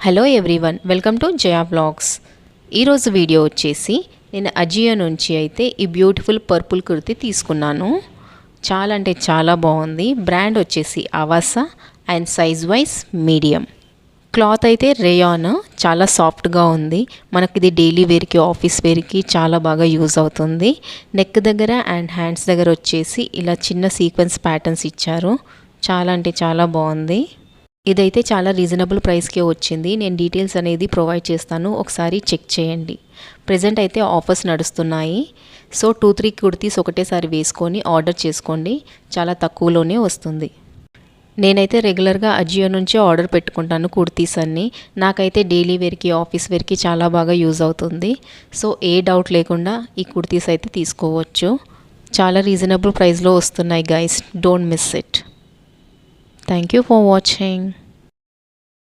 Hello everyone, welcome to Jaya vlogs. ఈరోజు video వచ్చేసి నేను అజియో నుంచి అయితే ఈ బ్యూటిఫుల్ పర్పుల్ కుర్తీ తీసుకున్నాను. చాలా అంటే చాలా బాగుంది. బ్రాండ్ వచ్చేసి Avaasa and size wise medium. Cloth అయితే రేయాన్, చాలా సాఫ్ట్గా ఉంది. మనకి ఇది డైలీ వేర్కి, ఆఫీస్ వేర్కి చాలా బాగా యూజ్ అవుతుంది. నెక్ దగ్గర అండ్ హ్యాండ్స్ దగ్గర వచ్చేసి ఇలా చిన్న సీక్వెన్స్ ప్యాటర్న్స్ ఇచ్చారు. చాలా అంటే చాలా బాగుంది. ఇదైతే చాలా రీజనబుల్ ప్రైస్కే వచ్చింది. నేను డీటెయిల్స్ అనేది ప్రొవైడ్ చేస్తాను, ఒకసారి చెక్ చేయండి. ప్రజెంట్ అయితే ఆఫర్స్ నడుస్తున్నాయి. సో 2-3 కుర్తీస్ ఒకటేసారి వేసుకొని ఆర్డర్ చేసుకోండి, చాలా తక్కువలోనే వస్తుంది. నేనైతే రెగ్యులర్గా అజియో నుంచి ఆర్డర్ పెట్టుకుంటాను కుర్తీస్ అన్నీ. నాకైతే డైలీ వేర్కి, ఆఫీస్ వేర్కి చాలా బాగా యూజ్ అవుతుంది. సో ఏ డౌట్ లేకుండా ఈ కుర్తీస్ అయితే తీసుకోవచ్చు. చాలా రీజనబుల్ ప్రైస్లో వస్తున్నాయి guys, don't miss it. Thank you for watching.